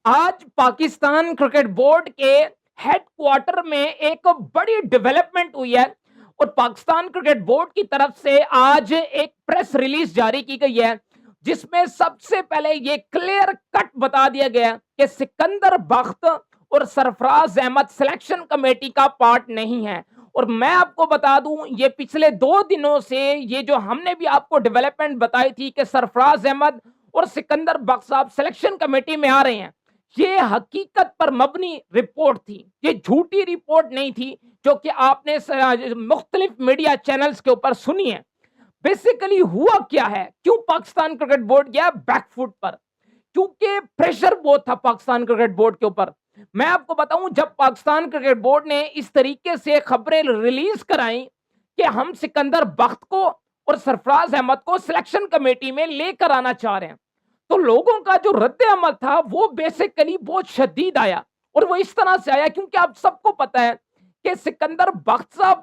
آج Pakistan cricket board کے head quarter میں ایک بڑی ڈیولپمنٹ ہوئی ہے اور پاکستان کرکٹ بورڈ کی طرف سے آج ایک پریس ریلیز جاری کی گئی ہے جس میں سب سے پہلے یہ کلیئر کٹ بتا دیا گیا کہ سکندر بخت اور سرفراز احمد سلیکشن کمیٹی کا پارٹ نہیں ہے۔ اور میں آپ کو بتا دوں یہ پچھلے 2 دنوں سے یہ جو ہم نے بھی آپ کو ڈیولپمنٹ بتائی تھی کہ سرفراز احمد اور سکندر بخت صاحب سلیکشن کمیٹی میں آ رہے ہیں، یہ حقیقت پر مبنی رپورٹ تھی، یہ جھوٹی رپورٹ نہیں تھی جو کہ آپ نے مختلف میڈیا چینلز کے اوپر سنی ہے۔ بیسیکلی ہوا کیا ہے، کیوں پاکستان کرکٹ بورڈ گیا بیک فٹ پر؟ کیونکہ پریشر بہت تھا پاکستان کرکٹ بورڈ کے اوپر۔ میں آپ کو بتاؤں جب پاکستان کرکٹ بورڈ نے اس طریقے سے خبریں ریلیز کرائیں کہ ہم سکندر بخت کو اور سرفراز احمد کو سلیکشن کمیٹی میں لے کر آنا چاہ رہے ہیں، تو لوگوں کا جو رد عمل تھا وہ بیسیکلی بہت شدید آیا، اور وہ اس طرح سے آیا کیونکہ آپ سب کو پتا ہے کہ سکندر بخت صاحب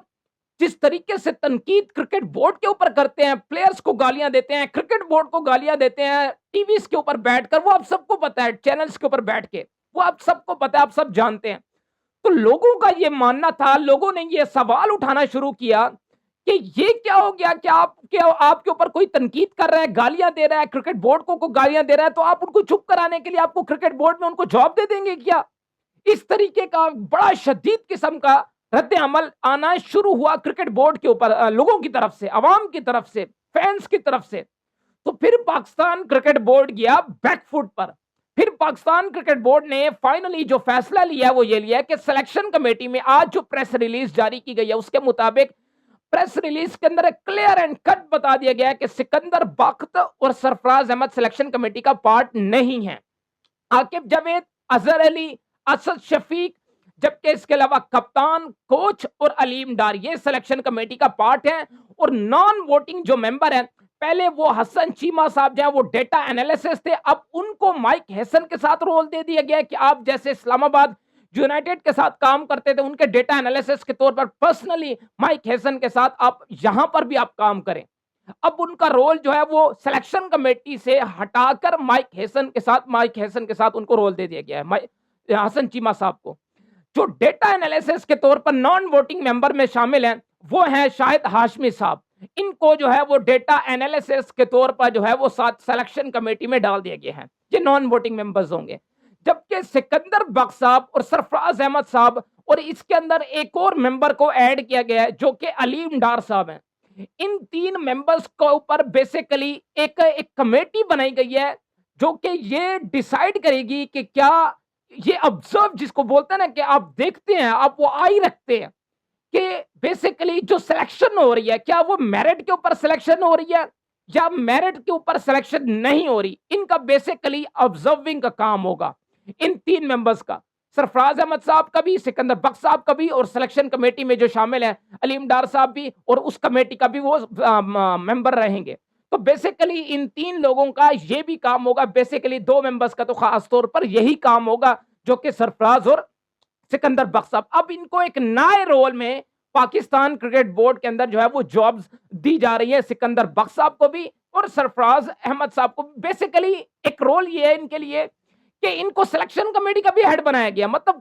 جس طریقے سے تنقید کرکٹ بورڈ کے اوپر کرتے ہیں، پلیئرز کو گالیاں دیتے ہیں، کرکٹ بورڈ کو گالیاں دیتے ہیں ٹی ویز کے اوپر بیٹھ کر، وہ آپ سب کو پتا ہے، چینلز کے اوپر بیٹھ کے، وہ آپ سب کو پتا ہے، آپ سب جانتے ہیں۔ تو لوگوں کا یہ ماننا تھا، لوگوں نے یہ سوال اٹھانا شروع کیا کہ یہ کیا ہو گیا کہ آپ کے اوپر کوئی تنقید کر رہا ہے، گالیاں دے رہا ہے، کرکٹ بورڈ کو گالیاں دے رہا ہے، تو آپ ان کو چپ کرانے کے لیے آپ کو کرکٹ بورڈ میں ان کو جاب دے دیں گے کیا؟ اس طریقے کا بڑا شدید قسم کا رد عمل آنا شروع ہوا کرکٹ بورڈ کے اوپر، لوگوں کی طرف سے، عوام کی طرف سے، فینس کی طرف سے۔ تو پھر پاکستان کرکٹ بورڈ گیا بیک فٹ پر۔ پھر پاکستان کرکٹ بورڈ نے فائنلی جو فیصلہ لیا وہ یہ لیا کہ سلیکشن کمیٹی میں آج جو پریس ریلیز جاری کی گئی ہے اس کے مطابق پریس ریلیز کے اندر ایک کلیئر اینڈ کٹ بتا دیا گیا ہے کہ سکندر بخت اور سرفراز احمد سلیکشن کمیٹی کا پارٹ نہیں ہے۔ عاقب جاوید، اظہر علی، اسد شفیق، جبکہ اس کے علاوہ کپتان، کوچ اور علیم ڈار یہ سلیکشن کمیٹی کا پارٹ ہے، اور نان ووٹنگ جو ممبر ہیں، پہلے وہ حسن چیمہ صاحب جو ہیں وہ ڈیٹا انالیسس تھے، اب ان کو مائک ہیسن کے ساتھ رول دے دیا گیا کہ آپ جیسے اسلام آباد یونائٹیڈ کے ساتھ کام کرتے تھے ان کے ڈیٹا انالیسس کے طور پر پرسنلی مائک ہیسن کے ساتھ آپ یہاں پر بھی آپ کام کریں۔ اب ان کا رول جو ہے وہ سلیکشن کمیٹی سے ہٹا کر مائک ہیسن کے ساتھ ان کو رول دے دیا گیا ہے، حسن چیمہ صاحب کو۔ جو ڈیٹا انالیسس کے طور پر نان ووٹنگ ممبر میں شامل ہیں وہ ہیں شاہد ہاشمی صاحب، ان کو جو ہے وہ ڈیٹا انالیسس کے طور پر جو ہے وہ ساتھ سلیکشن کمیٹی میں ڈال دیا گیا ہے، یہ نان ووٹنگ ممبرز ہوں گے۔ جبکہ سکندر بخت صاحب اور سرفراز احمد صاحب اور اس کے اندر ایک اور ممبر کو ایڈ کیا گیا ہے جو کہ علیم ڈار صاحب ہیں۔ ان 3 ممبرز کو اوپر بیسیکلی ایک کمیٹی بنائی گئی ہے جو کہ یہ ڈیسائیڈ کرے گی کہ کیا یہ آبزرو جس کو بولتے ہیں نا کہ آپ دیکھتے ہیں، آپ وہ آئی رکھتے ہیں کہ بیسیکلی جو سلیکشن ہو رہی ہے کیا وہ میرٹ کے اوپر سلیکشن ہو رہی ہے یا میرٹ کے اوپر سلیکشن نہیں ہو رہی، ان کا بیسیکلی آبزرونگ کا کام ہوگا ان 3 ممبرز کا، سرفراز احمد صاحب کا بھی، سکندر بخت صاحب کا بھی، اور سلیکشن کمیٹی میں جو شامل ہیں علیم ڈار صاحب بھی، اور اس کمیٹی کا بھی وہ ممبر رہیں گے۔ تو بیسیکلی ان 3 لوگوں کا یہ بھی کام ہوگا، بیسیکلی 2 ممبرز کا تو خاص طور پر یہی کام ہوگا جو کہ سرفراز اور سکندر بخت صاحب، اب ان کو ایک نئے رول میں پاکستان کرکٹ بورڈ کے اندر جو ہے وہ جابز دی جا رہی ہے، سکندر بخت صاحب کو بھی اور سرفراز احمد صاحب کو۔ بیسیکلی ایک رول یہ ہے ان کے لیے کہ ان کو سلیکشن کمیٹی کا بھی ہیڈ بنایا گیا، مطلب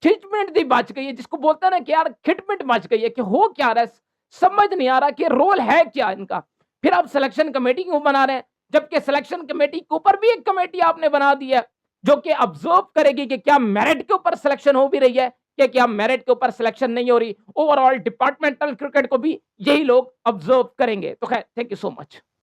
کھچمنٹ دی بچ گئی ہے، جس کو بولتے ہیں نا کہ یار کھٹمنٹ بچ گئی ہے کہ ہو کیا رہا ہے، سمجھ نہیں آ رہا کہ رول ہے کیا ان کا۔ پھر آپ سلیکشن کمیٹی کیوں بنا رہے ہیں، جبکہ سلیکشن کمیٹی کے اوپر بھی ایک کمیٹی آپ نے بنا دی ہے جو کہ آبزرو کرے گی کہ کیا میرٹ کے اوپر سلیکشن ہو بھی رہی ہے کہ کیا میرٹ کے اوپر سلیکشن نہیں ہو رہی۔ اوور آل ڈپارٹمنٹل کرکٹ کو بھی یہی لوگ آبزرو کریں گے۔ تو خیر، تھینک یو سو مچ۔